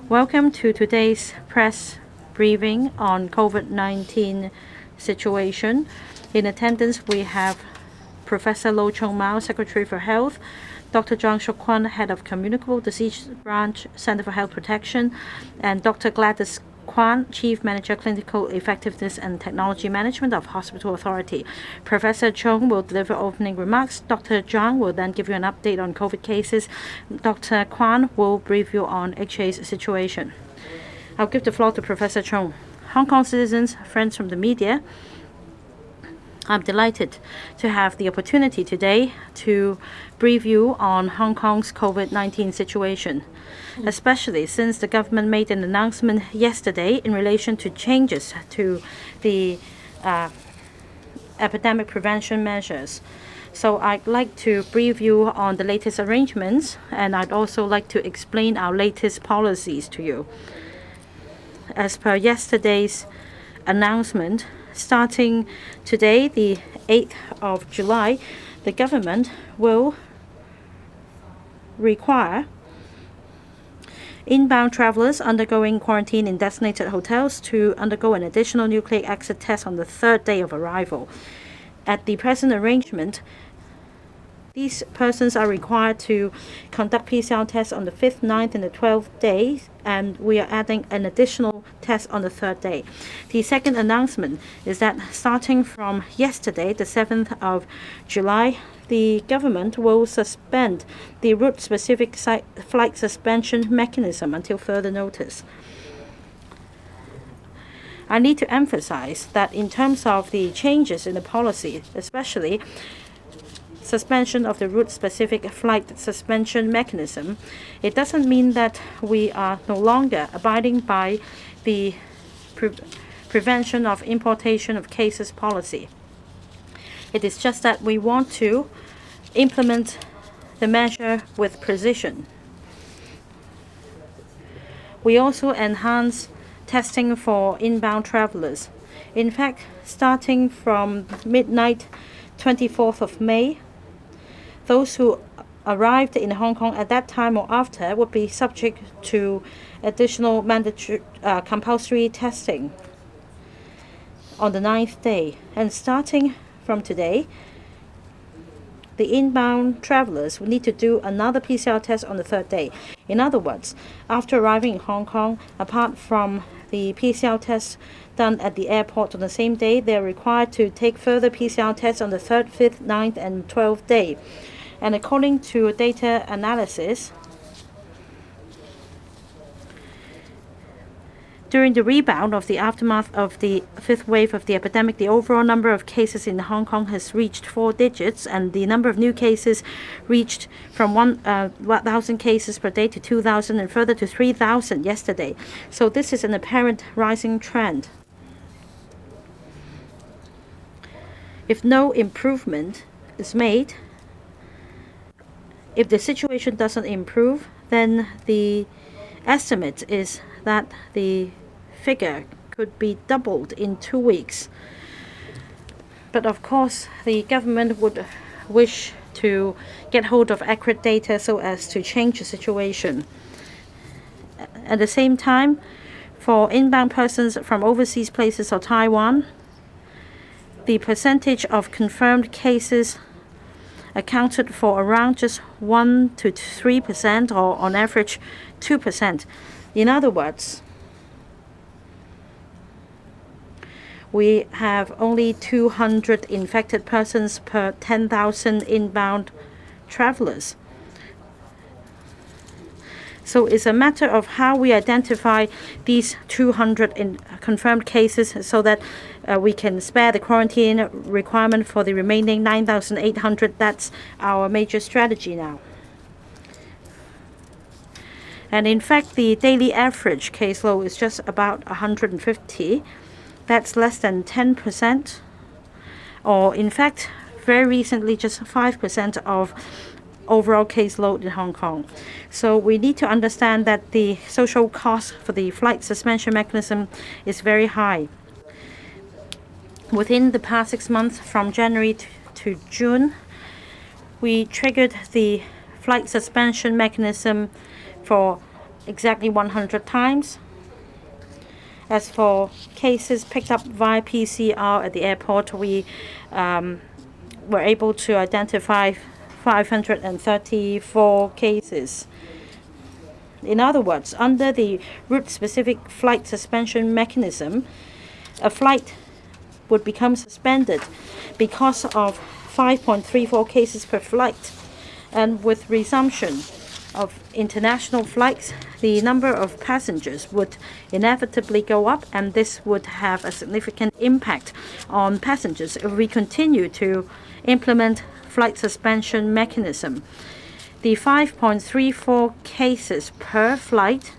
Welcome to today's press briefing on COVID-19 situation. In attendance, we have Professor Lo Chung Mao, Secretary for Health, Dr. Zhang Shukwan, Head of Communicable Disease Branch, Center for Health Protection, and Dr. Gladys Kwan, Chief Manager, Clinical Effectiveness and Technology Management of Hospital Authority. Professor Chung will deliver opening remarks. Dr. Zhang will then give you an update on COVID cases. Dr. Kwan will brief you on HA's situation. I'll give the floor to Professor Chung. Hong Kong citizens, friends from the media, I'm delighted to have the opportunity today to brief you on Hong Kong's COVID-19 situation, especially since the government made an announcement yesterday in relation to changes to the epidemic prevention measures. So I'd like to brief you on the latest arrangements, and I'd also like to explain our latest policies to you. As per yesterday's announcement, starting today, the 8th of July, the government will require inbound travelers undergoing quarantine in designated hotels to undergo an additional nucleic acid test on the third day of arrival. At the present arrangement, these persons are required to conduct PCR tests on the 5th, 9th, and the 12th day, and we are adding an additional test on the third day. The second announcement is that starting from yesterday, the 7th of July, the government will suspend the route-specific flight suspension mechanism until further notice. I need to emphasize that in terms of the changes in the policy, especially suspension of the route-specific flight suspension mechanism, it doesn't mean that we are no longer abiding by the prevention of importation of cases policy. It is just that we want to implement the measure with precision. We also enhance testing for inbound travelers. In fact, starting from midnight 24th of May, those who arrived in Hong Kong at that time or after would be subject to additional mandatory compulsory testing on the 9th day. And starting from today, the inbound travelers will need to do another PCR test on the third day. In other words, after arriving in Hong Kong, apart from the PCR test done at the airport on the same day, they are required to take further PCR tests on the 3rd, 5th, 9th, and 12th day. And according to data analysis, during the rebound of the aftermath of the 5th wave of the epidemic, the overall number of cases in Hong Kong has reached 4 digits, and the number of new cases reached from 1,000 cases per day to 2,000 and further to 3,000 yesterday. So this is an apparent rising trend. If no improvement is made, if the situation doesn't improve, then the estimate is that the figure could be doubled in 2 weeks. But of course, the government would wish to get hold of accurate data so as to change the situation. At the same time, for inbound persons from overseas places or Taiwan, the percentage of confirmed cases accounted for around just 1 to 3%, or on average 2%. In other words, we have only 200 infected persons per 10,000 inbound travelers. So it's a matter of how we identify these 200 confirmed cases so that we can spare the quarantine requirement for the remaining 9,800. That's our major strategy now. And in fact, the daily average caseload is just about 150. That's less than 10%, or in fact, very recently, just 5% of overall caseload in Hong Kong. So we need to understand that the social cost for the flight suspension mechanism is very high. Within the past 6 months, from January to June, we triggered the flight suspension mechanism for exactly 100 times. As for cases picked up via PCR at the airport, we were able to identify 534 cases. In other words, under the route-specific flight suspension mechanism, a flight would become suspended because of 5.34 cases per flight. And with resumption of international flights, the number of passengers would inevitably go up, and this would have a significant impact on passengers if we continue to implement flight suspension mechanism. The 5.34 cases per flight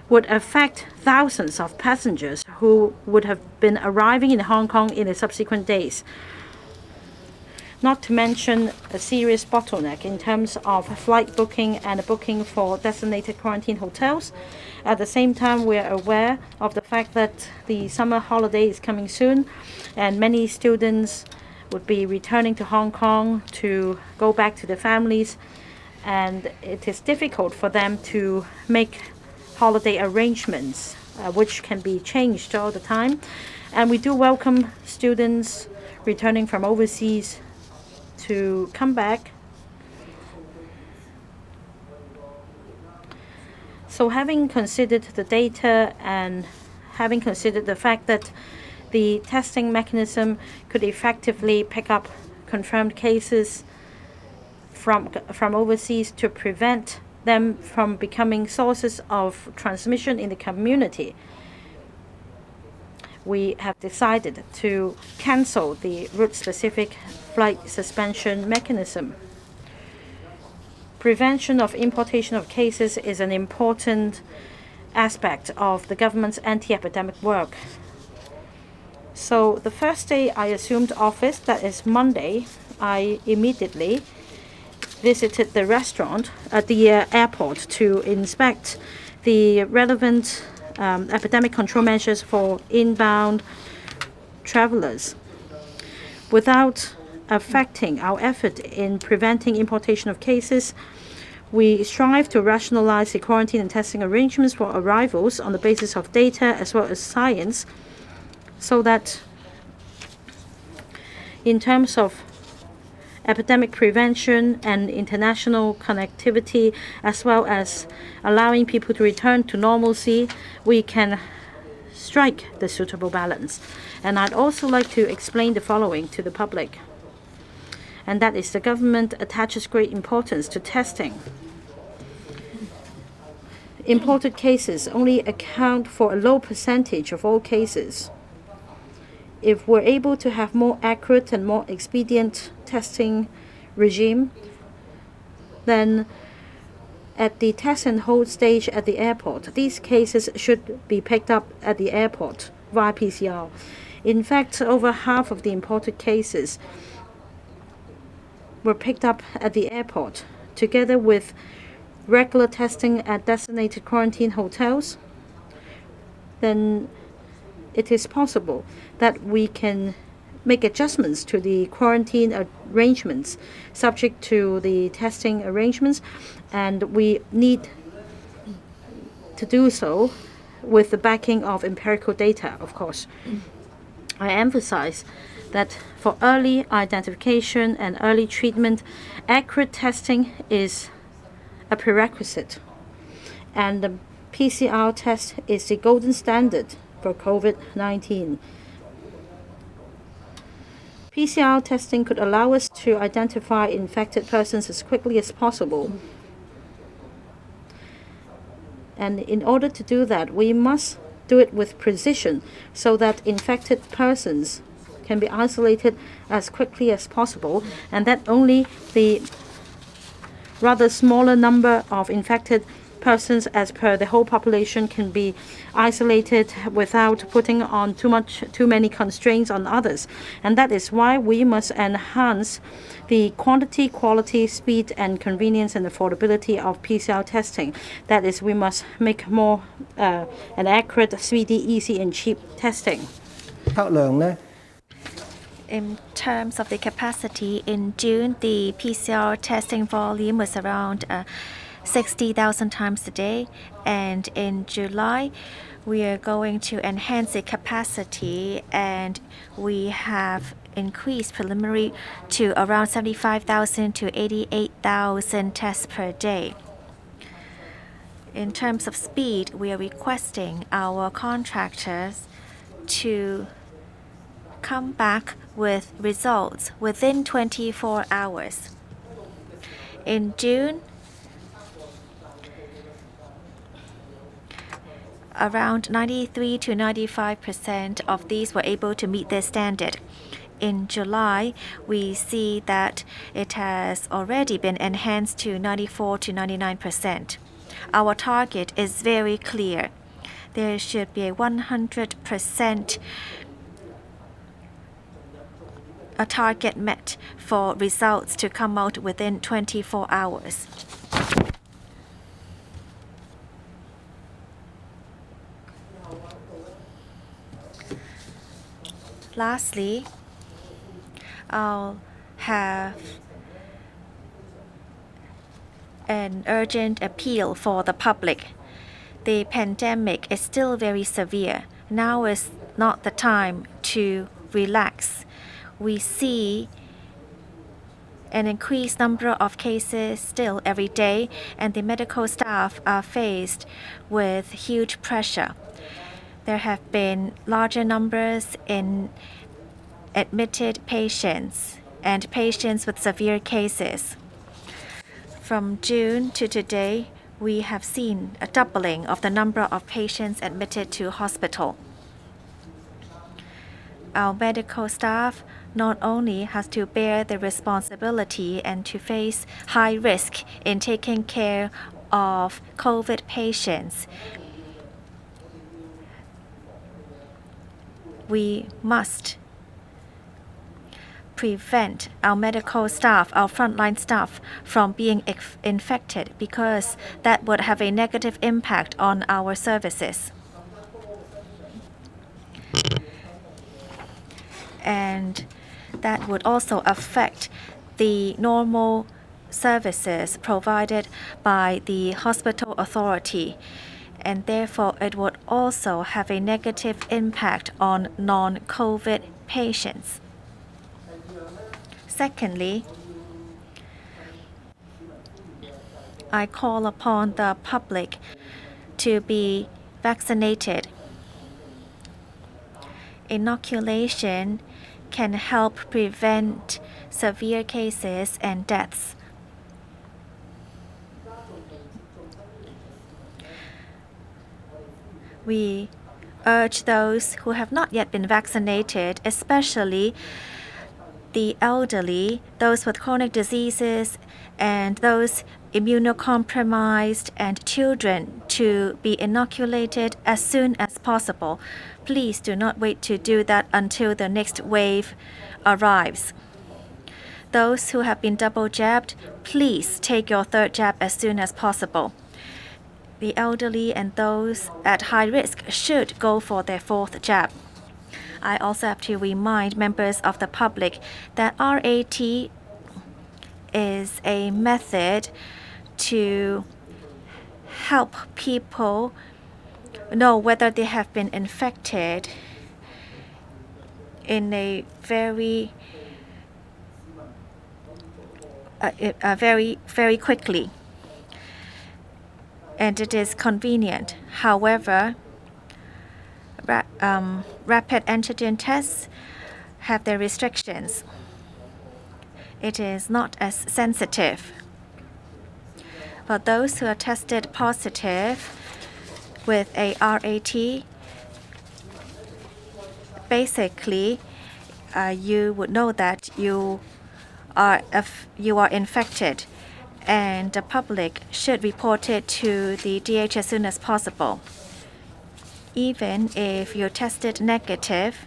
would affect thousands of passengers who would have been arriving in Hong Kong in the subsequent days. Not to mention a serious bottleneck in terms of flight booking and booking for designated quarantine hotels. At the same time, we are aware of the fact that the summer holiday is coming soon, and many students would be returning to Hong Kong to go back to their families, and it is difficult for them to make holiday arrangements, which can be changed all the time. And we do welcome students returning from overseas to come back. So having considered the data and having considered the fact that the testing mechanism could effectively pick up confirmed cases from overseas to prevent them from becoming sources of transmission in the community, we have decided to cancel the route-specific flight suspension mechanism. Prevention of importation of cases is an important aspect of the government's anti-epidemic work. So the first day I assumed office, that is Monday, I immediately visited the restaurant at the airport to inspect the relevant epidemic control measures for inbound travelers. Without affecting our effort in preventing importation of cases, we strive to rationalize the quarantine and testing arrangements for arrivals on the basis of data as well as science, so that in terms of epidemic prevention and international connectivity, as well as allowing people to return to normalcy, we can strike the suitable balance. And I'd also like to explain the following to the public, and that is the government attaches great importance to testing. Imported cases only account for a low percentage of all cases. If we're able to have more accurate and more expedient testing regime, then at the test and hold stage at the airport, these cases should be picked up at the airport via PCR. In fact, over half of the imported cases were picked up at the airport, together with regular testing at designated quarantine hotels. Then it is possible that we can make adjustments to the quarantine arrangements subject to the testing arrangements, and we need to do so with the backing of empirical data, of course. I emphasize that for early identification and early treatment, accurate testing is a prerequisite, and the PCR test is the golden standard for COVID-19. PCR testing could allow us to identify infected persons as quickly as possible. And in order to do that, we must do it with precision so that infected persons can be isolated as quickly as possible, and that only the rather smaller number of infected persons as per the whole population can be isolated without putting on too many constraints on others. And that is why we must enhance the quantity, quality, speed, and convenience and affordability of PCR testing. That is, we must make more an accurate, speedy, easy, and cheap testing. In terms of the capacity, in June, the PCR testing volume was around 60,000 times a day. And in July, we are going to enhance the capacity, and we have increased preliminary to around 75,000 to 88,000 tests per day. In terms of speed, we are requesting our contractors to come back with results within 24 hours. In June, around 93 to 95% of these were able to meet this standard. In July, we see that it has already been enhanced to 94 to 99%. Our target is very clear. There should be a 100% a target met for results to come out within 24 hours. Lastly, I'll have an urgent appeal for the public. The pandemic is still very severe. Now is not the time to relax. We see an increased number of cases still every day, and the medical staff are faced with huge pressure. There have been larger numbers in admitted patients and patients with severe cases. From June to today, we have seen a doubling of the number of patients admitted to hospital. Our medical staff not only has to bear the responsibility and to face high risk in taking care of COVID patients, we must prevent our medical staff, our frontline staff, from being infected, because that would have a negative impact on our services. And that would also affect the normal services provided by the hospital authority, and therefore it would also have a negative impact on non-COVID patients. Secondly, I call upon the public to be vaccinated. Inoculation can help prevent severe cases and deaths. We urge those who have not yet been vaccinated, especially the elderly, those with chronic diseases, and those immunocompromised, and children, to be inoculated as soon as possible. Please do not wait to do that until the next wave arrives. Those who have been double jabbed, please take your third jab as soon as possible. The elderly and those at high risk should go for their fourth jab. I also have to remind members of the public that RAT is a method to help people know whether they have been infected in a very quickly, and it is convenient. However, rapid antigen tests have their restrictions. It is not as sensitive. For those who are tested positive with a RAT, basically, you would know that you are infected, and the public should report it to the DH as soon as possible. Even if you're tested negative,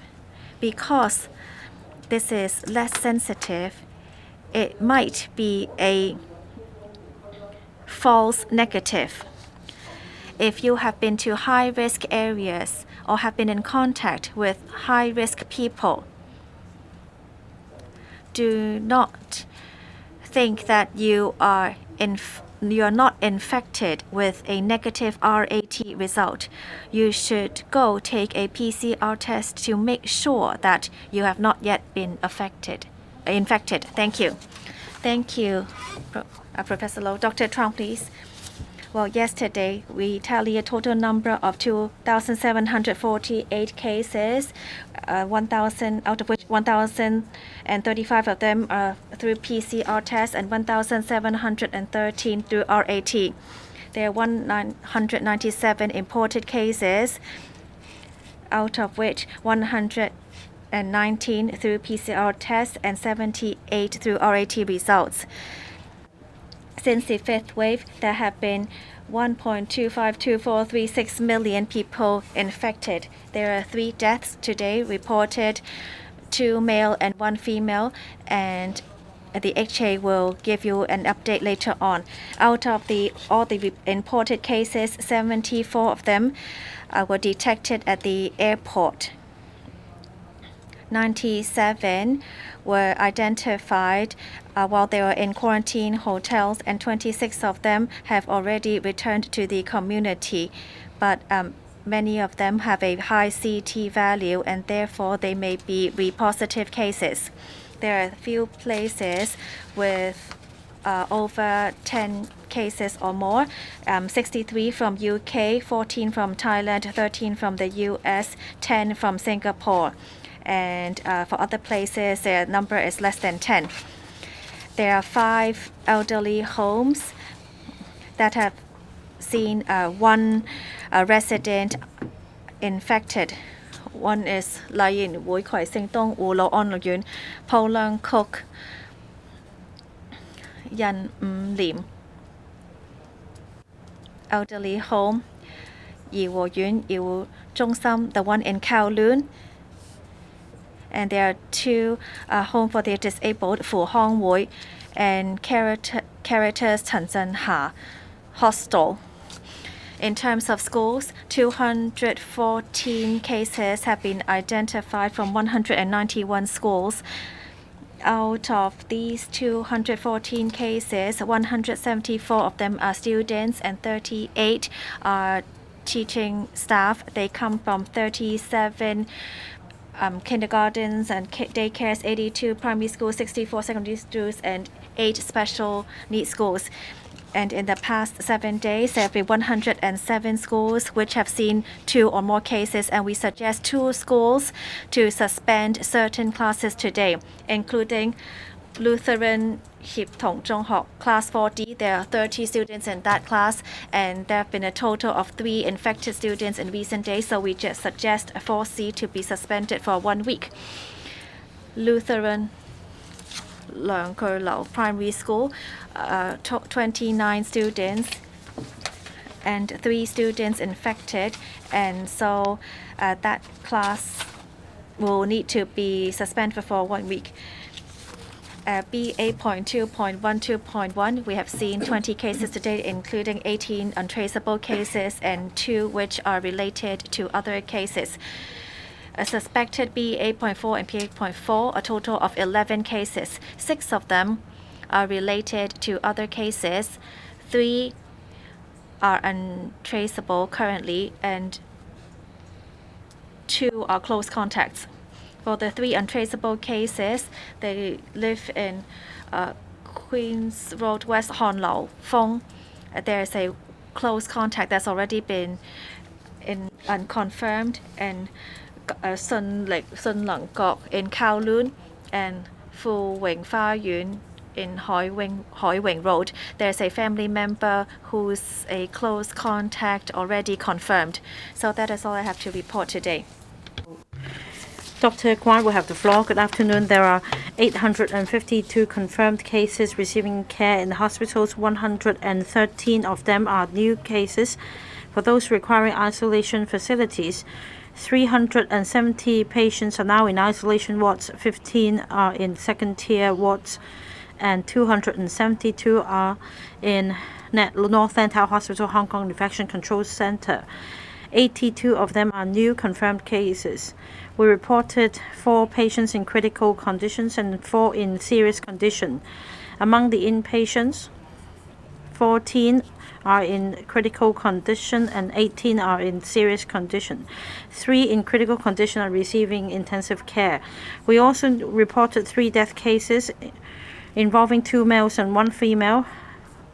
because this is less sensitive, it might be a false negative. If you have been to high-risk areas or have been in contact with high-risk people, do not think that you are you're not infected with a negative RAT result, you should go take a PCR test to make sure that you have not yet been infected. Thank you. Thank you, Professor Low. Dr. Trong, please. Well, yesterday we tally a total number of 2,748 cases, 1,000 out of which 1,035 of them are through PCR tests and 1,713 through RAT. There are 197 imported cases, out of which 119 through PCR tests and 78 through RAT results. Since the fifth wave, there have been 1.252436 million people infected. There are 3 deaths today reported, 2 male and 1 female, and the HA will give you an update later on. Out of all the imported cases, 74 of them were detected at the airport. 97 were identified while they were in quarantine hotels, and 26 of them have already returned to the community. But many of them have a high CT value, and therefore they may be repositive cases. There are a few places with over 10 cases or more, 63 from UK, 14 from Thailand, 13 from the US, 10 from Singapore. And for other places, their number is less than 10. There are 5 elderly homes that have seen 1 resident infected. One is Lai Yin Hui Kwai Sing Dong Wu Lo On Lo Yun, Po Leung Kuk, Yan Lim. Elderly home, Yi Wo Yun, Yi Wu Zhong Sam, the one in Kowloon. And there are 2 home for the disabled, Fu Hong Wui and Caritas Chen Zhen Ha Hostel. In terms of schools, 214 cases have been identified from 191 schools. Out of these 214 cases, 174 of them are students and 38 are teaching staff. They come from 37 kindergartens and daycares, 82 primary schools, 64 secondary schools, and 8 special needs schools. And in the past 7 days, there have been 107 schools which have seen 2 or more cases, and we suggest 2 schools to suspend certain classes today, including Lutheran Hip Tong Zhong Hok, Class 4D. There are 30 students in that class, and there have been a total of 3 infected students in recent days, so we just suggest 4C to be suspended for 1 week. Lutheran Leung Kur Lau Primary School, 29 students and 3 students infected, and so that class will need to be suspended for 1 week. BA.2.12.1, we have seen 20 cases today, including 18 untraceable cases and 2 which are related to other cases. Suspected BA.4 and PA.4, a total of 11 cases. 6 of them are related to other cases. 3 are untraceable currently, and 2 are close contacts. For the 3 untraceable cases, they live in Queens Road West, Hon Lau Fong. There is a close contact that's already been unconfirmed, and Sun Lung Kok in Kowloon and Fu Wing Fa Yun in Hoi Wing Road. There's a family member who's a close contact already confirmed. So that is all I have to report today. Dr. Kwan will have the floor. Good afternoon. There are 852 confirmed cases receiving care in the hospitals. 113 of them are new cases. For those requiring isolation facilities, 370 patients are now in isolation wards, 15 are in second-tier wards, and 272 are in North Lantau Hospital, Hong Kong Infection Control Center. 82 of them are new confirmed cases. We reported 4 patients in critical conditions and 4 in serious condition. Among the inpatients, 14 are in critical condition and 18 are in serious condition. 3 in critical condition are receiving intensive care. We also reported 3 death cases involving 2 males and 1 female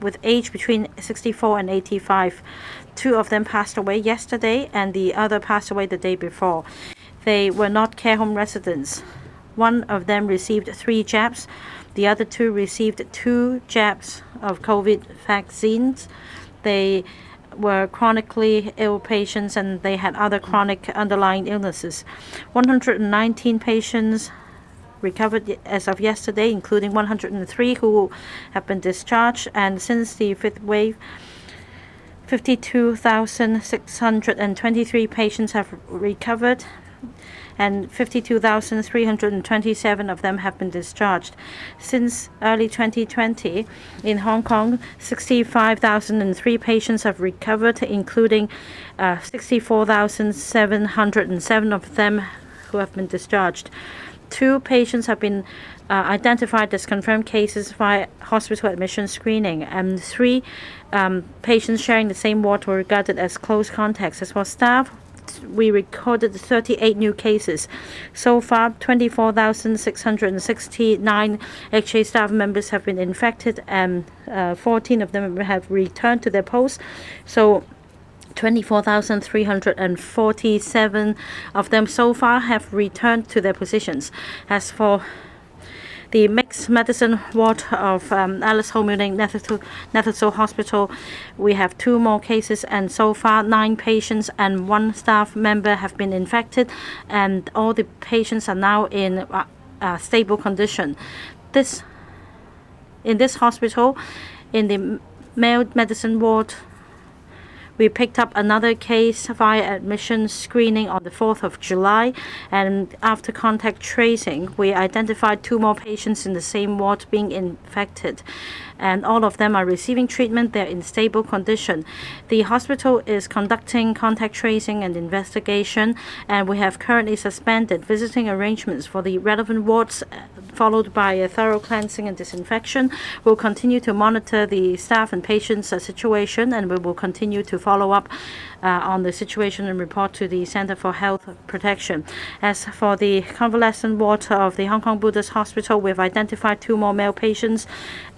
with age between 64 and 85. 2 of them passed away yesterday and the other passed away the day before. They were not care home residents. 1 of them received 3 jabs. The other 2 received 2 jabs of COVID vaccines. They were chronically ill patients and they had other chronic underlying illnesses. 119 patients recovered as of yesterday, including 103 who have been discharged. And since the 5th wave, 52,623 patients have recovered and 52,327 of them have been discharged. Since early 2020, in Hong Kong, 65,003 patients have recovered, including 64,707 of them who have been discharged. 2 patients have been identified as confirmed cases via hospital admission screening, and 3 patients sharing the same ward were regarded as close contacts. As for staff, we recorded 38 new cases. So far, 24,669 HA staff members have been infected and 14 of them have returned to their posts. So 24,347 of them so far have returned to their positions. As for the mixed medicine ward of Alice Ho Muning Netherso Hospital, we have 2 more cases, and so far 9 patients and 1 staff member have been infected, and all the patients are now in stable condition. In this hospital, in the male medicine ward, we picked up another case via admission screening on the 4th of July, and after contact tracing, we identified 2 more patients in the same ward being infected, and all of them are receiving treatment. They're in stable condition. The hospital is conducting contact tracing and investigation, and we have currently suspended visiting arrangements for the relevant wards, followed by a thorough cleansing and disinfection. We'll continue to monitor the staff and patients' situation, and we will continue to follow up on the situation and report to the Center for Health Protection. As for the convalescent ward of the Hong Kong Buddhist Hospital, we've identified 2 more male patients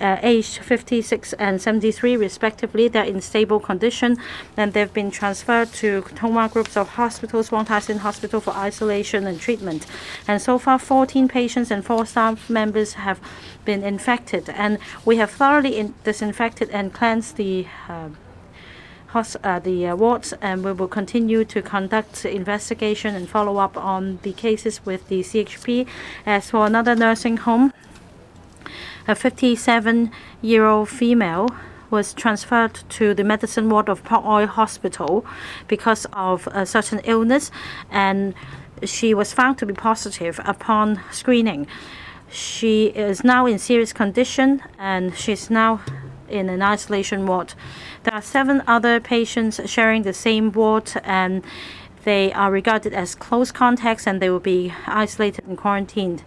aged 56 and 73 respectively. They're in stable condition, and they've been transferred to Tung Wah groups of hospitals, Wong Tai Sin Hospital, for isolation and treatment. And so far, 14 patients and 4 staff members have been infected, and we have thoroughly disinfected and cleansed the wards, and we will continue to conduct investigation and follow up on the cases with the CHP. As for another nursing home, a 57-year-old female was transferred to the medicine ward of Port Oi Hospital because of a certain illness, and she was found to be positive upon screening. She is now in serious condition, and she's now in an isolation ward. There are 7 other patients sharing the same ward, and they are regarded as close contacts, and they will be isolated and quarantined.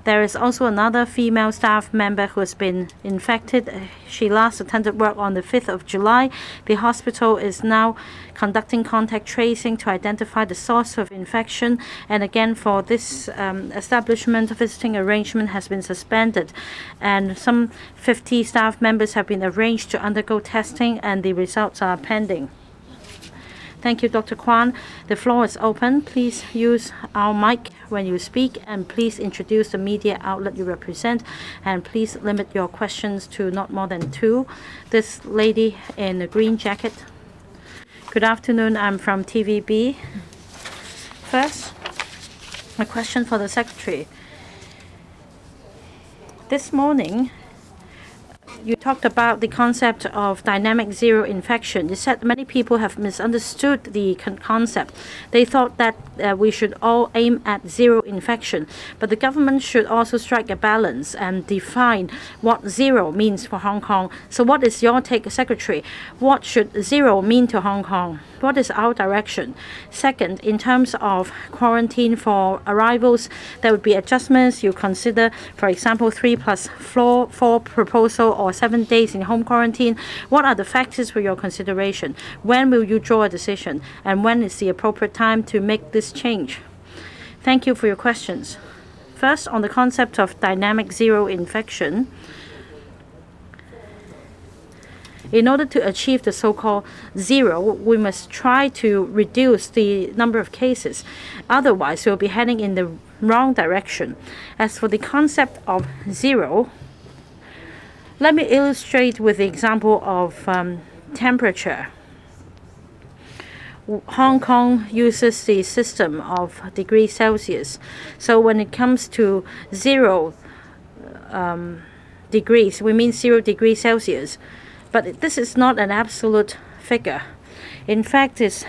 There is also another female staff member who has been infected. She last attended work on the 5th of July. The hospital is now conducting contact tracing to identify the source of infection. And again, for this establishment, visiting arrangement has been suspended. And some 50 staff members have been arranged to undergo testing, and the results are pending. Thank you, Dr. Kwan. The floor is open. Please use our mic when you speak, and please introduce the media outlet you represent, and please limit your questions to not more than 2. This lady in the green jacket. Good afternoon. I'm from TVB. First, a question for the Secretary. This morning, you talked about the concept of dynamic zero infection. You said many people have misunderstood the concept. They thought that we should all aim at zero infection. But the government should also strike a balance and define what zero means for Hong Kong. So what is your take, Secretary? What should zero mean to Hong Kong? What is our direction? Second, in terms of quarantine for arrivals, there would be adjustments you consider, for example, 3+4 proposal or 7 days in home quarantine? What are the factors for your consideration? When will you draw a decision? And when is the appropriate time to make this change? Thank you for your questions. First, on the concept of dynamic zero infection, in order to achieve the so-called zero, we must try to reduce the number of cases. Otherwise, we'll be heading in the wrong direction. As for the concept of zero, let me illustrate with the example of temperature. Hong Kong uses the system of degrees Celsius. So when it comes to 0 degrees, we mean 0 degrees Celsius. But this is not an absolute figure. In fact, it's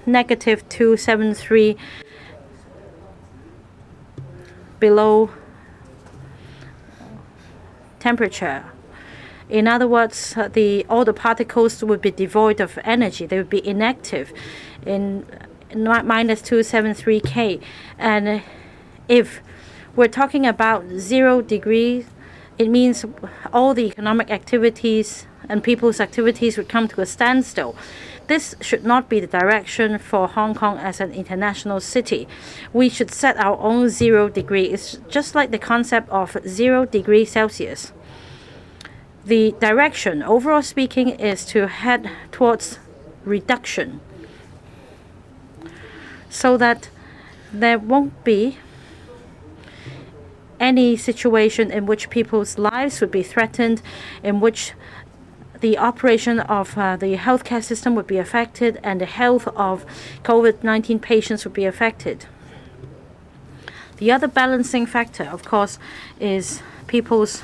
negative 273 below temperature. In other words, all the particles would be devoid of energy. They would be inactive in minus 273 K. And if we're talking about 0 degrees, it means all the economic activities and people's activities would come to a standstill. This should not be the direction for Hong Kong as an international city. We should set our own 0 degree. It's just like the concept of 0 degrees Celsius. The direction, overall speaking, is to head towards reduction so that there won't be any situation in which people's lives would be threatened, in which the operation of the healthcare system would be affected and the health of COVID-19 patients would be affected. The other balancing factor, of course, is people's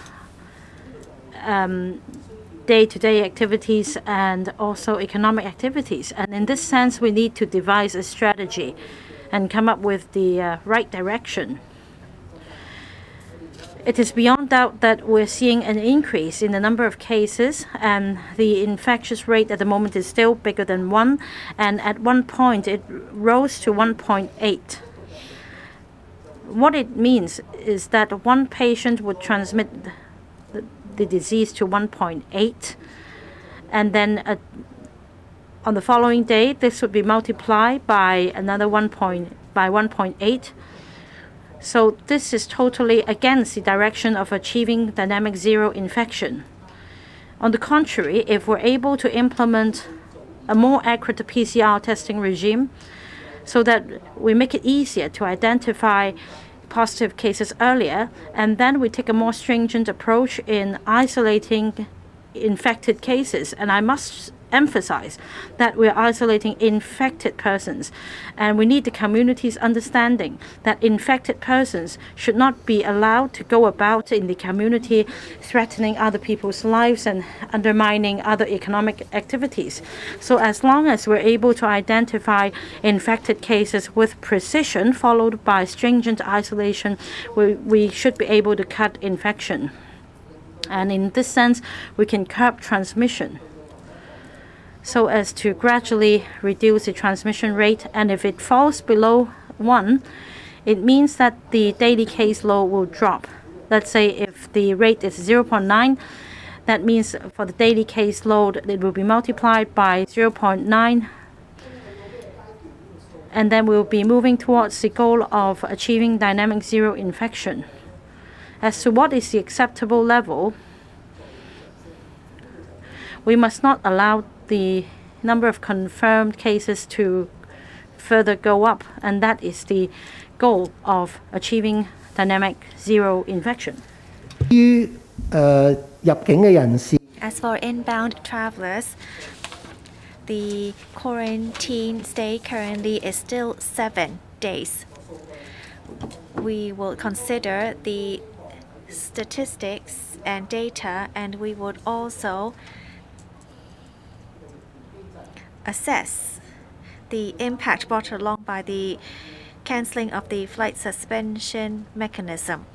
day-to-day activities and also economic activities. And in this sense, we need to devise a strategy and come up with the right direction. It is beyond doubt that we're seeing an increase in the number of cases, and the infectious rate at the moment is still bigger than 1, and at one point it rose to 1.8. What it means is that one patient would transmit the disease to 1.8, and then on the following day this would be multiplied by another 1.8. So this is totally against the direction of achieving dynamic zero infection. On the contrary, if we're able to implement a more accurate PCR testing regime so that we make it easier to identify positive cases earlier, and then we take a more stringent approach in isolating infected cases, and I must emphasize that we're isolating infected persons, and we need the community's understanding that infected persons should not be allowed to go about in the community threatening other people's lives and undermining other economic activities. So as long as we're able to identify infected cases with precision followed by stringent isolation, we should be able to cut infection. And in this sense, we can curb transmission so as to gradually reduce the transmission rate. And if it falls below 1, it means that the daily caseload will drop. Let's say if the rate is 0.9, that means for the daily caseload, it will be multiplied by 0.9. And then we'll be moving towards the goal of achieving dynamic zero infection. As to what is the acceptable level, we must not allow the number of confirmed cases to further go up, and that is the goal of achieving dynamic zero infection. As for inbound travelers, the quarantine stay currently is still 7 days. We will consider the statistics and data, and we would also assess the impact brought along by the cancelling of the flight suspension mechanism.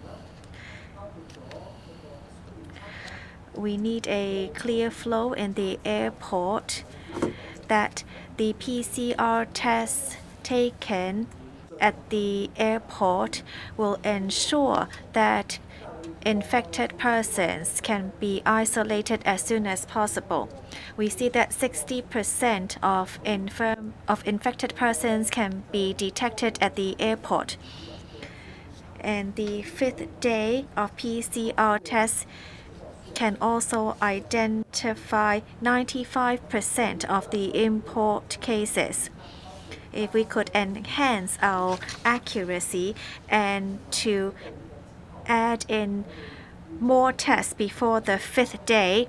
We need a clear flow in the airport, that the PCR tests taken at the airport will ensure that infected persons can be isolated as soon as possible. We see that 60% of infected persons can be detected at the airport. And the 5th day of PCR tests can also identify 95% of the import cases. If we could enhance our accuracy and to add in more tests before the 5th day,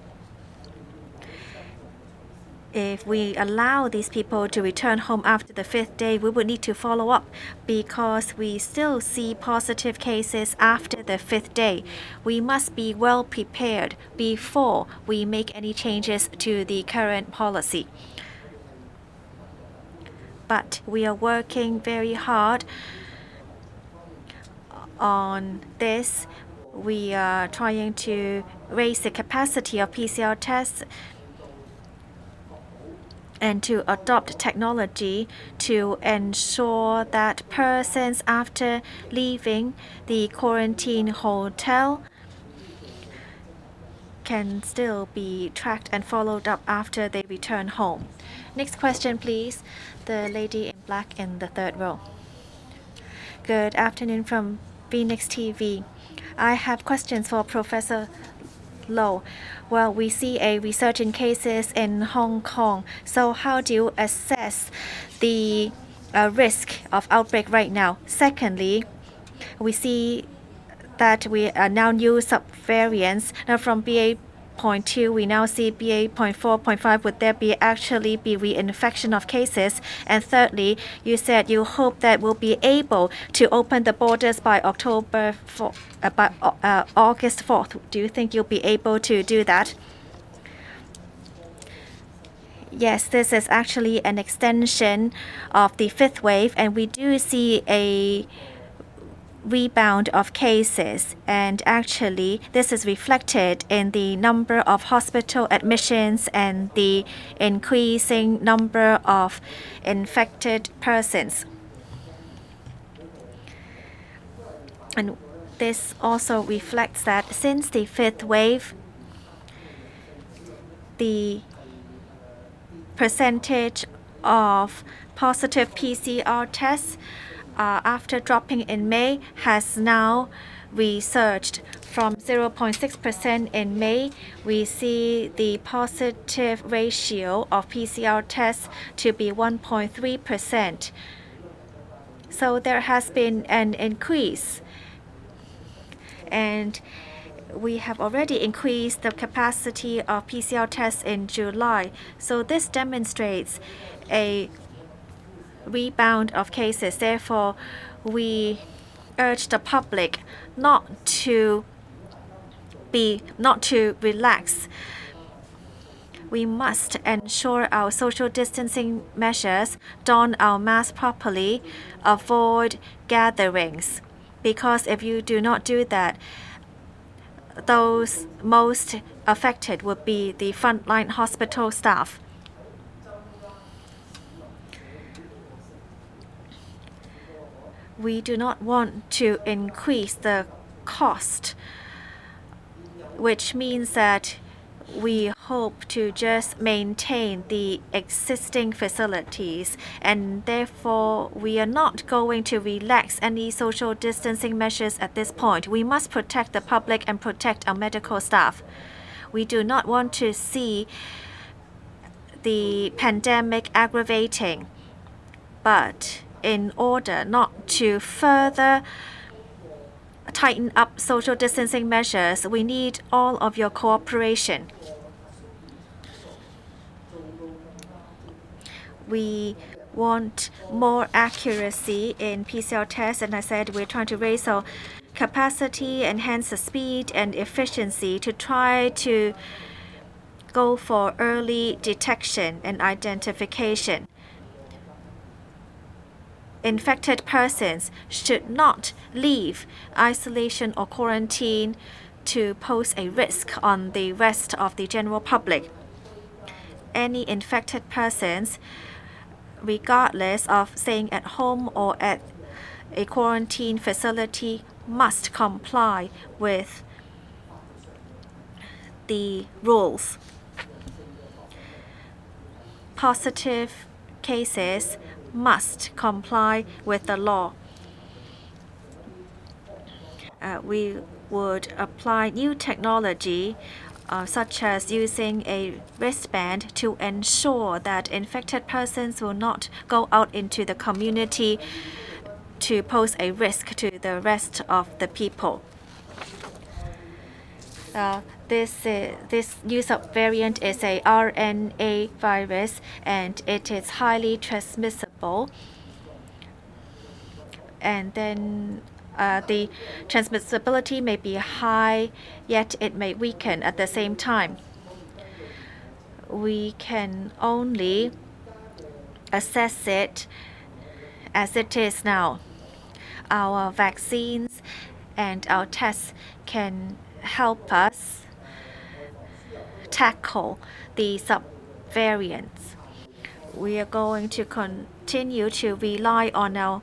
if we allow these people to return home after the 5th day, we would need to follow up because we still see positive cases after the 5th day. We must be well prepared before we make any changes to the current policy. But we are working very hard on this. We are trying to raise the capacity of PCR tests and to adopt technology to ensure that persons after leaving the quarantine hotel can still be tracked and followed up after they return home. Next question, please. The lady in black in the 3rd row. Good afternoon from Phoenix TV. I have questions for Professor Low. Well, we see a resurgence in cases in Hong Kong. So how do you assess the risk of outbreak right now? Secondly, we see that we are now new subvariants. Now from BA.2, we now see BA.4, 0.5. Would there actually be reinfection of cases? And thirdly, you said you hope that we'll be able to open the borders by August 4th. Do you think you'll be able to do that? Yes, this is actually an extension of the 5th wave, and we do see a rebound of cases, and actually this is reflected in the number of hospital admissions and the increasing number of infected persons. And this also reflects that since the 5th wave, the percentage of positive PCR tests after dropping in May has now resurged from 0.6% in May. We see the positive ratio of PCR tests to be 1.3%. So there has been an increase, and we have already increased the capacity of PCR tests in July. So this demonstrates a rebound of cases. Therefore, we urge the public not to relax. We must ensure our social distancing measures, don our mask properly, avoid gatherings. Because if you do not do that, those most affected would be the frontline hospital staff. We do not want to increase the cost, which means that we hope to just maintain the existing facilities, and therefore we are not going to relax any social distancing measures at this point. We must protect the public and protect our medical staff. We do not want to see the pandemic aggravating, but in order not to further tighten up social distancing measures, we need all of your cooperation. We want more accuracy in PCR tests, and I said we're trying to raise our capacity, enhance the speed and efficiency to try to go for early detection and identification. Infected persons should not leave isolation or quarantine to pose a risk on the rest of the general public. Any infected persons, regardless of staying at home or at a quarantine facility, must comply with the rules. Positive cases must comply with the law. We would apply new technology such as using a wristband to ensure that infected persons will not go out into the community to pose a risk to the rest of the people. This new subvariant is a RNA virus, and it is highly transmissible. And then the transmissibility may be high, yet it may weaken at the same time. We can only assess it as it is now. Our vaccines and our tests can help us tackle the subvariants. We are going to continue to rely on our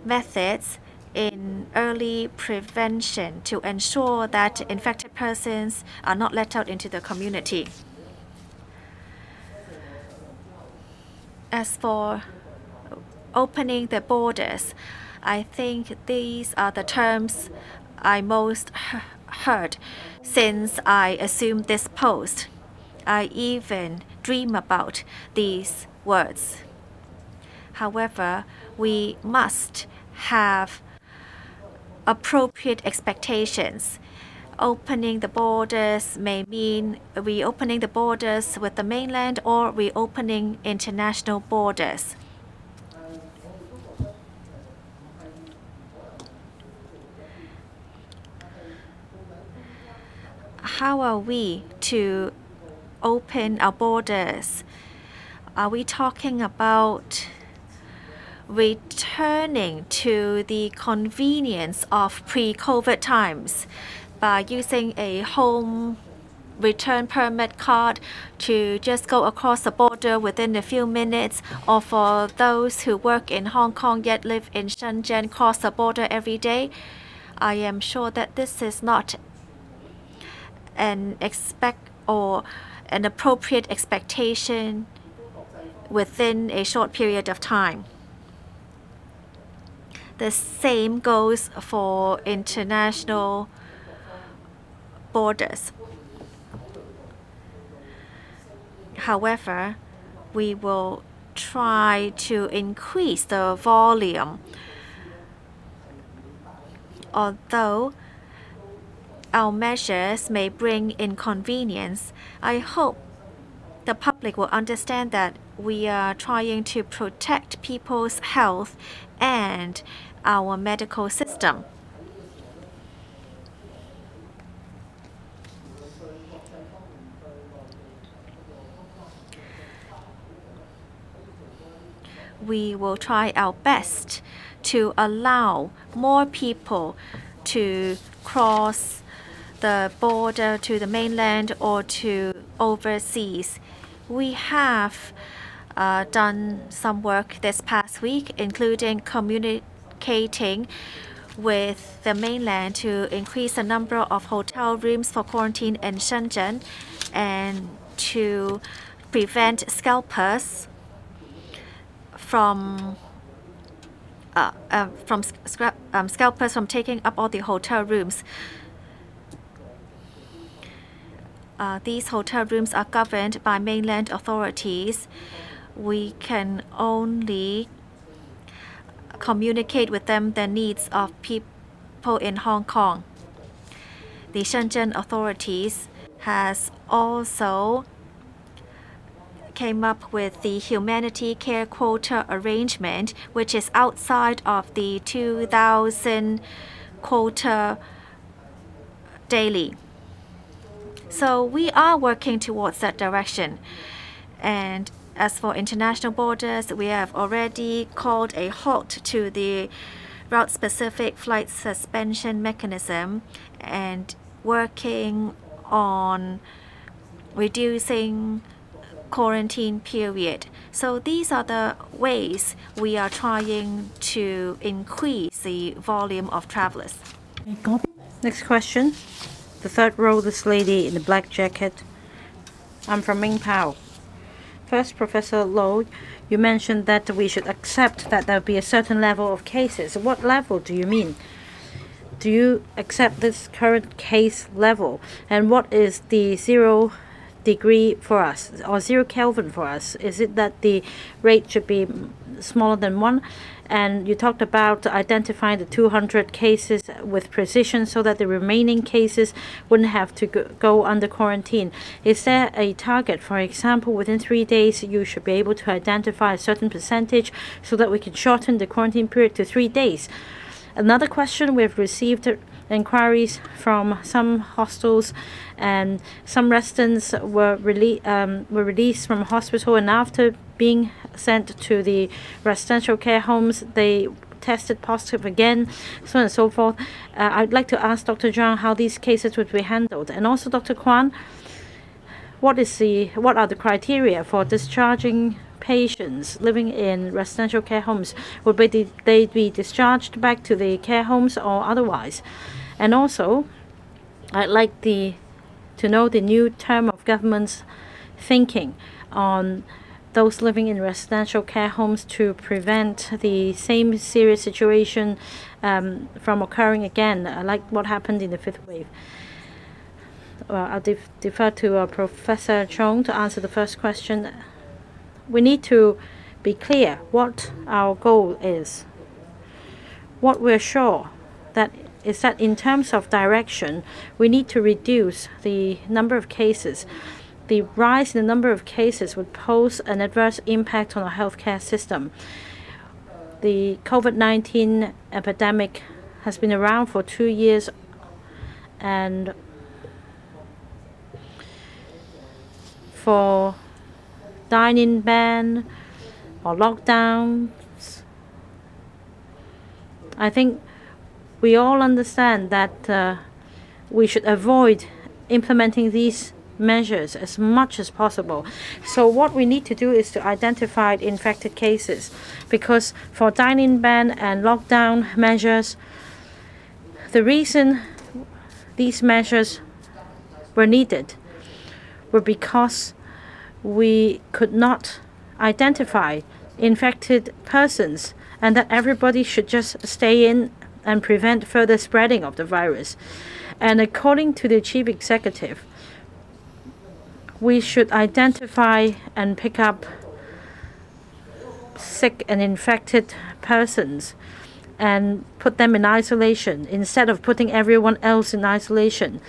methods in early prevention to ensure that infected persons are not let out into the community. As for opening the borders, I think these are the terms I most heard since I assumed this post. I even dream about these words. However, we must have appropriate expectations. Opening the borders may mean reopening the borders with the mainland or reopening international borders. How are we to open our borders? Are we talking about returning to the convenience of pre-COVID times by using a home return permit card to just go across the border within a few minutes, or for those who work in Hong Kong yet live in Shenzhen cross the border every day? I am sure that this is not an appropriate expectation within a short period of time. The same goes for international borders. However, we will try to increase the volume. Although our measures may bring inconvenience, I hope the public will understand that we are trying to protect people's health and our medical system. We will try our best to allow more people to cross the border to the mainland or to overseas. We have done some work this past week, including communicating with the mainland to increase the number of hotel rooms for quarantine in Shenzhen and to prevent scalpers from taking up all the hotel rooms. These hotel rooms are governed by mainland authorities. We can only communicate with them the needs of people in Hong Kong. The Shenzhen authorities has also came up with the humanity care quota arrangement, which is outside of the 2,000 quota daily. So we are working towards that direction. And as for international borders, we have already called a halt to the route-specific flight suspension mechanism and working on reducing quarantine period. So these are the ways we are trying to increase the volume of travelers. Next question. The third row, this lady in the black jacket. I'm from Mingpao. First, Professor Lo, you mentioned that we should accept that there will be a certain level of cases. What level do you mean? Do you accept this current case level? And what is the 0 degree for us, or 0 Kelvin for us? Is it that the rate should be smaller than 1? And you talked about identifying the 200 cases with precision so that the remaining cases wouldn't have to go under quarantine. Is there a target? For example, within 3 days, you should be able to identify a certain percentage so that we can shorten the quarantine period to 3 days. Another question, we've received inquiries from some hostels, and some residents were released from hospital, and after being sent to the residential care homes, they tested positive again, so on and so forth. I'd like to ask Dr. Zhang how these cases would be handled, and also Dr. Kwan, what are the criteria for discharging patients living in residential care homes? Would they be discharged back to the care homes or otherwise? And also, I'd like to know the new term of government's thinking on those living in residential care homes to prevent the same serious situation from occurring again, like what happened in the 5th wave. I'll defer to Professor Chong to answer the first question. We need to be clear what our goal is. What we're sure that is that in terms of direction, we need to reduce the number of cases. The rise in the number of cases would pose an adverse impact on our healthcare system. The COVID-19 epidemic has been around for 2 years, and for dine-in ban or lockdowns, I think we all understand that we should avoid implementing these measures as much as possible. So what we need to do is to identify infected cases, because for dine-in ban and lockdown measures, the reason these measures were needed were because we could not identify infected persons, and that everybody should just stay in and prevent further spreading of the virus. And according to the chief executive, we should identify and pick up sick and infected persons and put them in isolation instead of putting everyone else in isolation.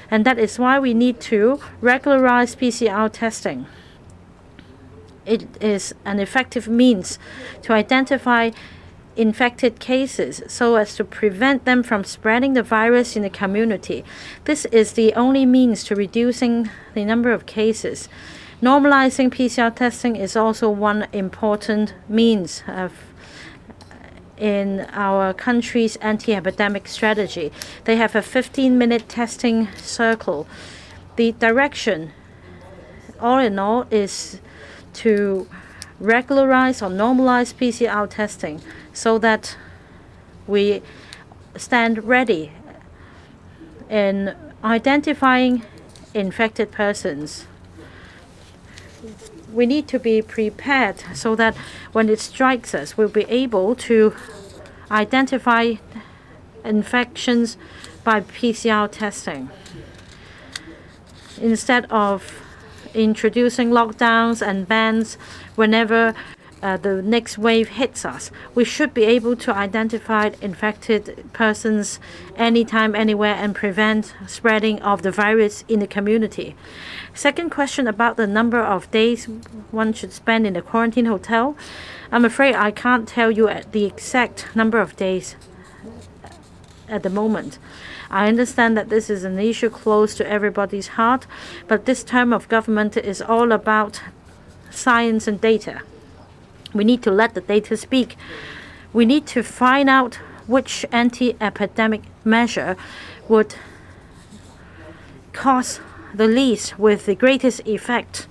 And that is why we need to regularize PCR testing. It is an effective means to identify infected cases so as to prevent them from spreading the virus in the community. This is the only means to reducing the number of cases. Normalizing PCR testing is also one important means in our country's anti-epidemic strategy. They have a 15-minute testing circle. The direction, all in all, is to regularize or normalize PCR testing so that we stand ready in identifying infected persons. We need to be prepared so that when it strikes us, we'll be able to identify infections by PCR testing instead of introducing lockdowns and bans whenever the next wave hits us. We should be able to identify infected persons anytime, anywhere, and prevent spreading of the virus in the community. Second question about the number of days one should spend in a quarantine hotel. I'm afraid I can't tell you the exact number of days at the moment. I understand that this is an issue close to everybody's heart, but this term of government is all about science and data. We need to let the data speak. We need to find out which anti-epidemic measure would cause the least with the greatest effect.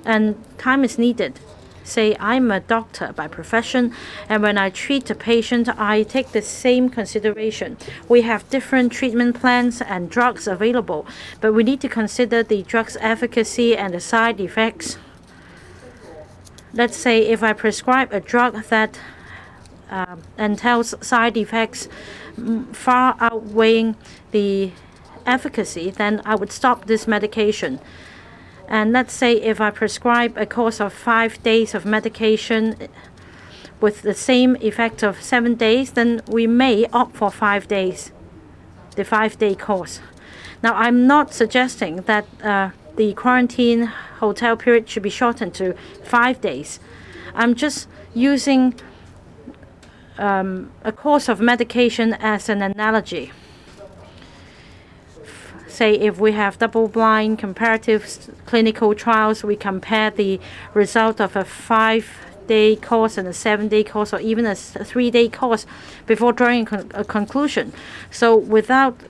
And time is needed Say I'm a doctor by profession, and when I treat a patient, I take the same consideration. We have different treatment plans and drugs available, but we need to consider the drug's efficacy and the side effects. Let's say if I prescribe a drug that entails side effects far outweighing the efficacy, then I would stop this medication. And let's say if I prescribe a course of 5 days of medication with the same effect of 7 days, then we may opt for 5 days, the 5-day course. Now, I'm not suggesting that the quarantine hotel period should be shortened to 5 days. I'm just using a course of medication as an analogy. Say if we have double-blind comparative clinical trials, we compare the result of a 5-day course and a 7-day course, or even a 3-day course before drawing a conclusion. So without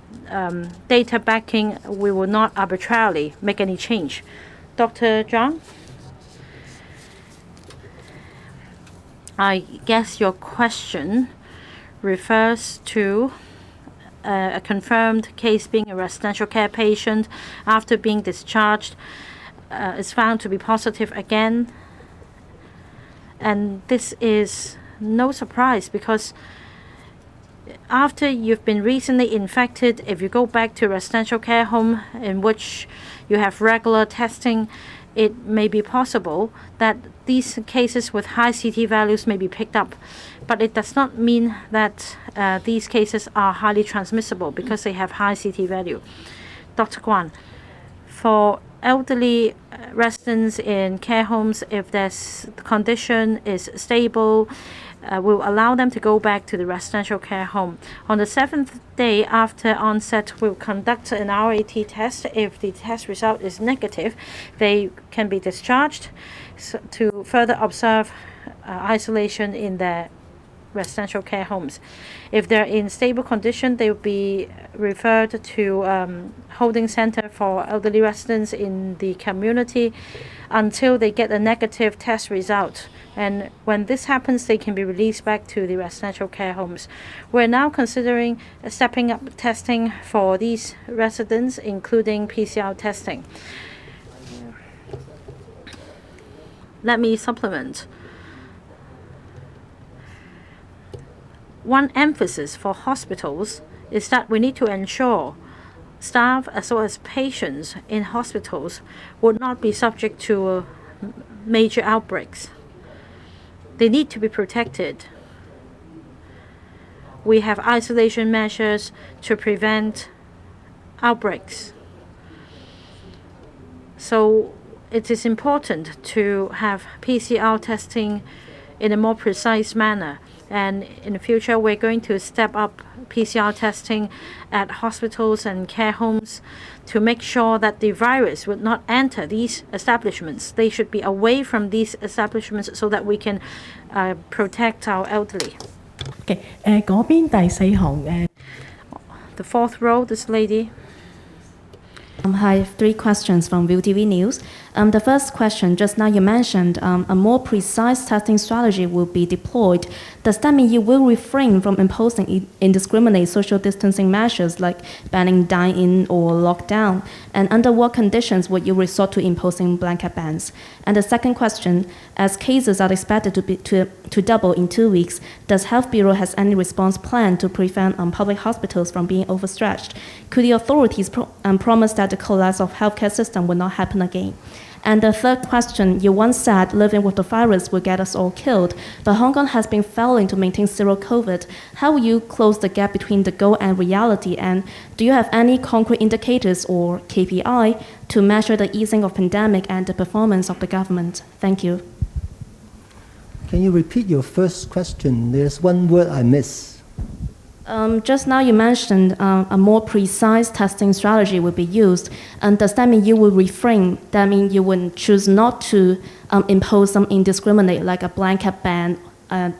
data backing, we will not arbitrarily make any change. Dr. Zhang? I guess your question refers to a confirmed case being a residential care patient after being discharged is found to be positive again. And this is no surprise because after you've been recently infected, if you go back to a residential care home in which you have regular testing, it may be possible that these cases with high CT values may be picked up. But it does not mean that these cases are highly transmissible because they have high CT value. Dr. Guan, for elderly residents in care homes, if their condition is stable, we'll allow them to go back to the residential care home. On the 7th day after onset, we'll conduct an RAT test. If the test result is negative, they can be discharged to further observe isolation in their residential care homes. If they're in stable condition, they will be referred to holding center for elderly residents in the community until they get a negative test result. And when this happens, they can be released back to the residential care homes. We're now considering stepping up testing for these residents, including PCR testing. Let me supplement. One emphasis for hospitals is that we need to ensure staff as well as patients in hospitals would not be subject to major outbreaks. They need to be protected. We have isolation measures to prevent outbreaks. So it is important to have PCR testing in a more precise manner. And in the future, we're going to step up PCR testing at hospitals and care homes to make sure that the virus would not enter these establishments. They should be away from these establishments so that we can protect our elderly. Okay, 嗰邊第四行 The fourth row, this lady. I have 3 questions from ViuTV News. The first question, just now you mentioned a more precise testing strategy will be deployed. Does that mean you will refrain from imposing indiscriminate social distancing measures like banning dine-in or lockdown? And under what conditions would you resort to imposing blanket bans? And the second question, as cases are expected to double in 2 weeks, does Health Bureau has any response plan to prevent public hospitals from being overstretched? Could the authorities promise that the collapse of healthcare system will not happen again? And the third question, you once said living with the virus will get us all killed, but Hong Kong has been failing to maintain zero COVID. How will you close the gap between the goal and reality? And do you have any concrete indicators or KPI to measure the easing of pandemic and the performance of the government? Thank you. Can you repeat your first question? There's one word I missed. Just now you mentioned a more precise testing strategy will be used. And does that mean you will refrain? That means you would choose not to impose some indiscriminate, like a blanket ban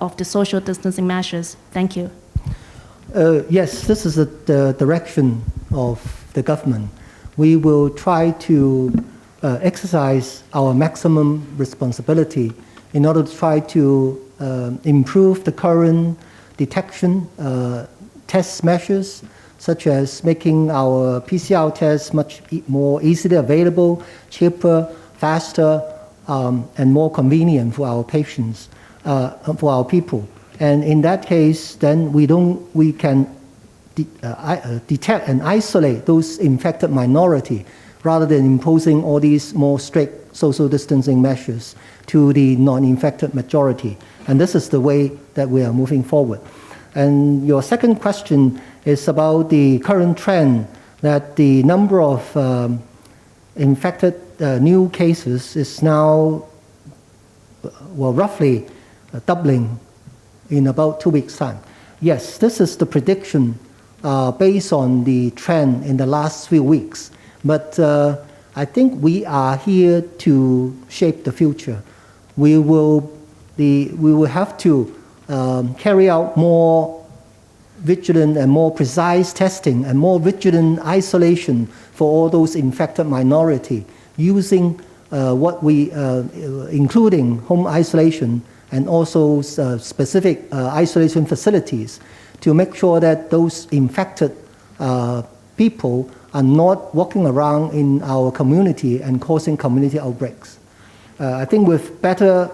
of the social distancing measures? Thank you. Yes, this is the direction of the government. We will try to exercise our maximum responsibility in order to try to improve the current detection test measures, such as making our PCR tests much more easily available, cheaper, faster, and more convenient for our patients, for our people. And in that case, then we can detect and isolate those infected minority rather than imposing all these more strict social distancing measures to the non-infected majority. And this is the way that we are moving forward. And your second question is about the current trend that the number of infected new cases is now, well, roughly doubling in about 2 weeks' time. Yes, this is the prediction based on the trend in the last few weeks. But I think we are here to shape the future. We will have to carry out more vigilant and more precise testing and more vigilant isolation for all those infected minority, using including home isolation and also specific isolation facilities to make sure that those infected people are not walking around in our community and causing community outbreaks. I think with better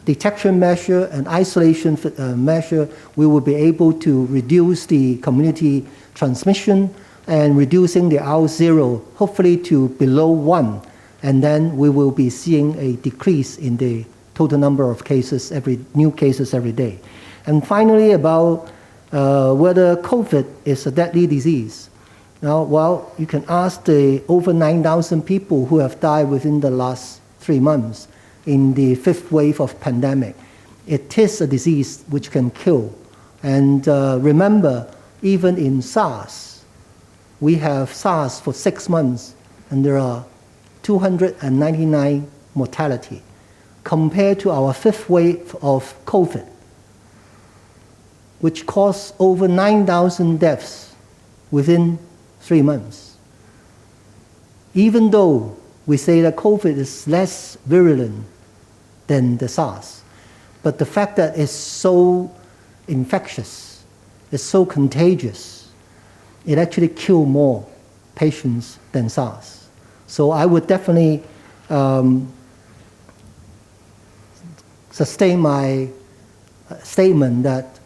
detection measure and isolation measure, we will be able to reduce the community transmission and reducing the R0, hopefully to below 1. And then we will be seeing a decrease in the total number of cases, new cases every day. And finally, about whether COVID is a deadly disease. Now, well, you can ask the over 9,000 people who have died within the last 3 months in the 5th wave of pandemic. It is a disease which can kill. And remember, even in SARS, we have SARS for 6 months, and there are 299 mortality, compared to our 5th wave of COVID, which caused over 9,000 deaths within 3 months. Even though we say that COVID is less virulent than the SARS, but the fact that it's so infectious, it's so contagious, it actually killed more patients than SARS. So I would definitely sustain my statement that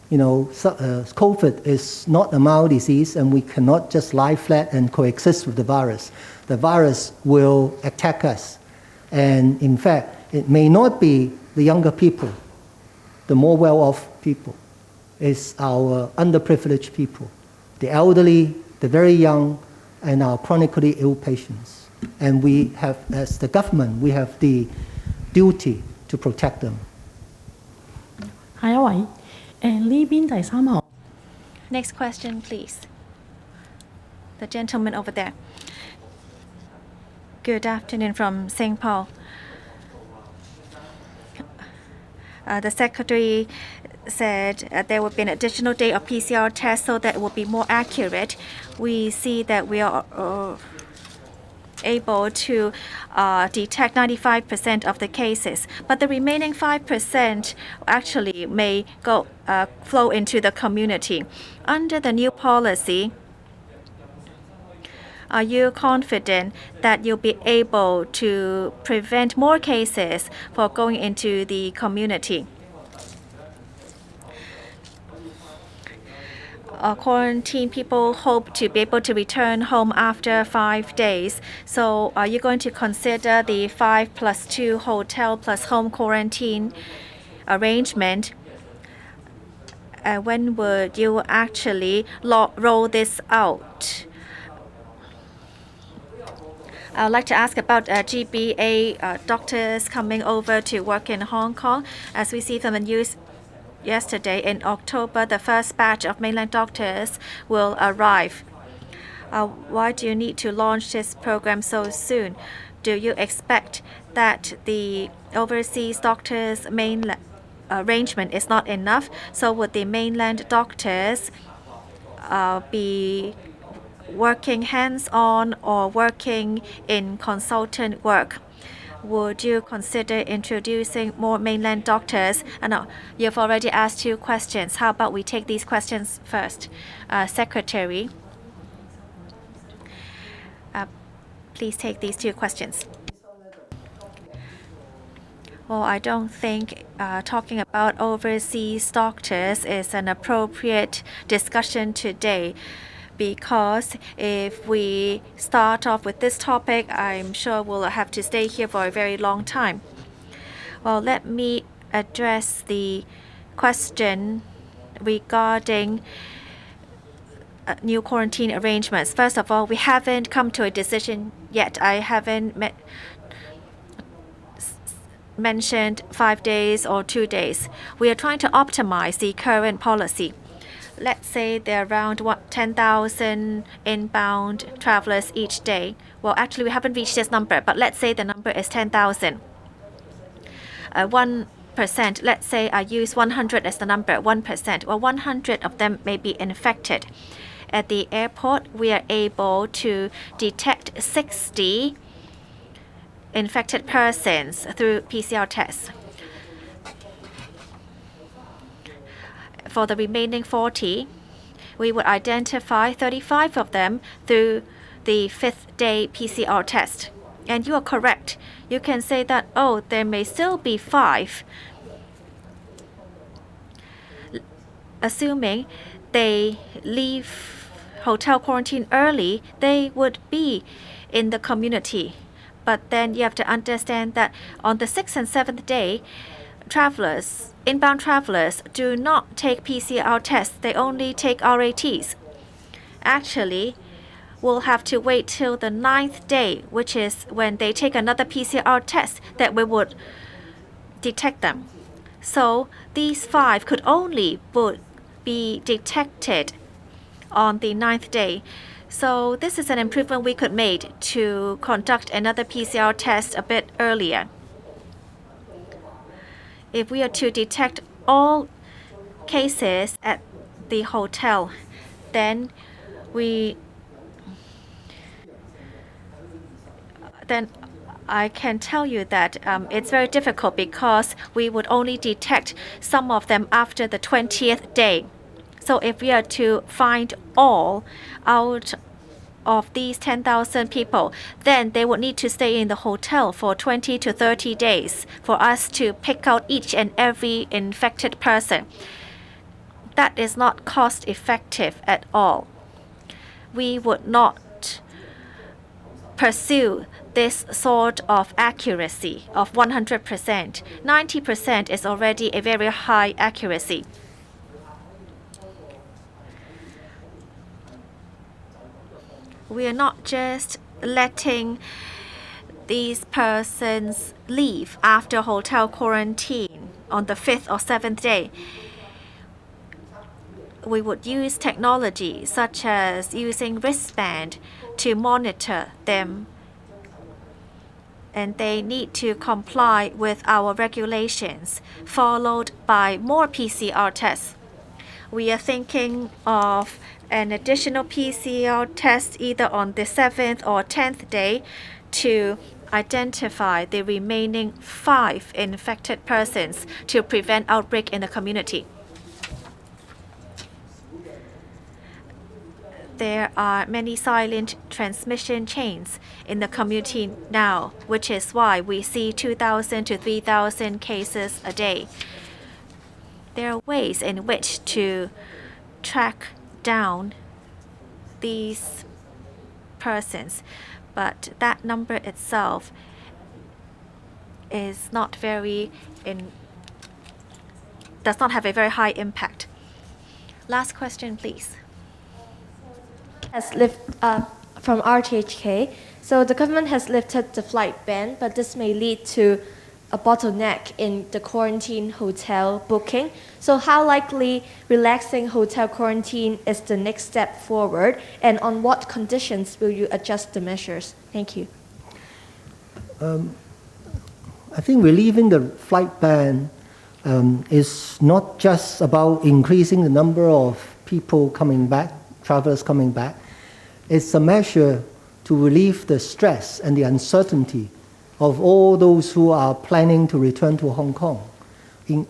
COVID is not a mild disease, and we cannot just lie flat and coexist with the virus. The virus will attack us. And in fact, it may not be the younger people, the more well-off people. It's our underprivileged people, the elderly, the very young, and our chronically ill patients. And we have, as the government, we have the duty to protect them. 下一位，呢邊第三行。 Next question, please. The gentleman over there. Good afternoon from St. Paul. The secretary said there will be an additional day of PCR test so that it will be more accurate. We see that we are able to detect 95% of the cases, but the remaining 5% actually may flow into the community. Under the new policy, are you confident that you'll be able to prevent more cases for going into the community? Quarantine people hope to be able to return home after 5 days. So are you going to consider the 5+2 hotel plus home quarantine arrangement? When would you actually roll this out? I would like to ask about GBA doctors coming over to work in Hong Kong. As we see from the news yesterday, in October, the first batch of mainland doctors will arrive. Why do you need to launch this program so soon? Do you expect that the overseas doctors' main arrangement is not enough? So would the mainland doctors be working hands-on or working in consultant work? would you consider introducing more mainland doctors? No, you've already asked 2 questions. How about we take these questions first? Secretary, please take these 2 questions. Well, I don't think talking about overseas doctors is an appropriate discussion today, because if we start off with this topic, I'm sure we'll have to stay here for a very long time. Well, let me address the question regarding new quarantine arrangements. First of all, we haven't come to a decision yet. I haven't mentioned 5 days or 2 days. We are trying to optimize the current policy. Let's say there are around 10,000 inbound travelers each day. Well, actually, we haven't reached this number, but let's say the number is 10,000. 1%, let's say I use 100 as the number, 1%. Well, 100 of them may be infected. At the airport, we are able to detect 60 infected persons through PCR tests. For the remaining 40, we would identify 35 of them through the 5th day PCR test. And you are correct. You can say that, oh, there may still be 5. Assuming they leave hotel quarantine early, they would be in the community. But then you have to understand that on the 6th and 7th day, inbound travelers do not take PCR tests. They only take RATs. Actually, we'll have to wait till the 9th day, which is when they take another PCR test, that we would detect them. So these 5 could only be detected on the 9th day. So this is an improvement we could make to conduct another PCR test a bit earlier. If we are to detect all cases at the hotel, then I can tell you that it's very difficult, because we would only detect some of them after the 20th day. So if we are to find all out of these 10,000 people, then they would need to stay in the hotel for 20 to 30 days for us to pick out each and every infected person. That is not cost effective at all. We would not pursue this sort of accuracy of 100%. 90% is already a very high accuracy. We are not just letting these persons leave after hotel quarantine on the 5th or 7th day. We would use technology such as using wristband to monitor them, and they need to comply with our regulations, followed by more PCR tests. We are thinking of an additional PCR test either on the 7th or 10th day to identify the remaining 5 infected persons to prevent outbreak in the community. There are many silent transmission chains in the community now, which is why we see 2,000 to 3,000 cases a day. There are ways in which to track down these persons, but that number itself is not does not have a very high impact. Last question, please. From RTHK. So the government has lifted the flight ban, but this may lead to a bottleneck in the quarantine hotel booking. So how likely relaxing hotel quarantine is the next step forward, and on what conditions will you adjust the measures? Thank you. I think relieving the flight ban is not just about increasing the number of people coming back, travelers coming back. It's a measure to relieve the stress and the uncertainty of all those who are planning to return to Hong Kong,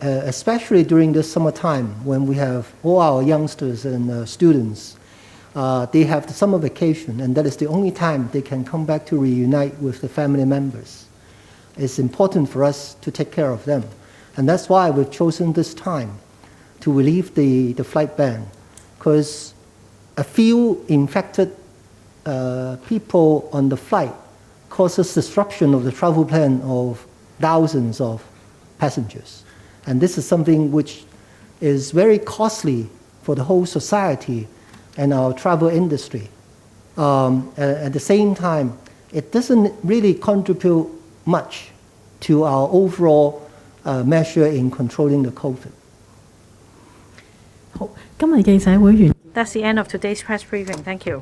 especially during the summertime when we have all our youngsters and students. They have the summer vacation, and that is the only time they can come back to reunite with the family members. It's important for us to take care of them. And that's why we've chosen this time to relieve the flight ban, because a few infected people on the flight causes disruption of the travel plan of thousands of passengers. And this is something which is very costly for the whole society and our travel industry. At the same time, it doesn't really contribute much to our overall measure in controlling the COVID. 好，今日記者會完。That's the end of today's press briefing. Thank you.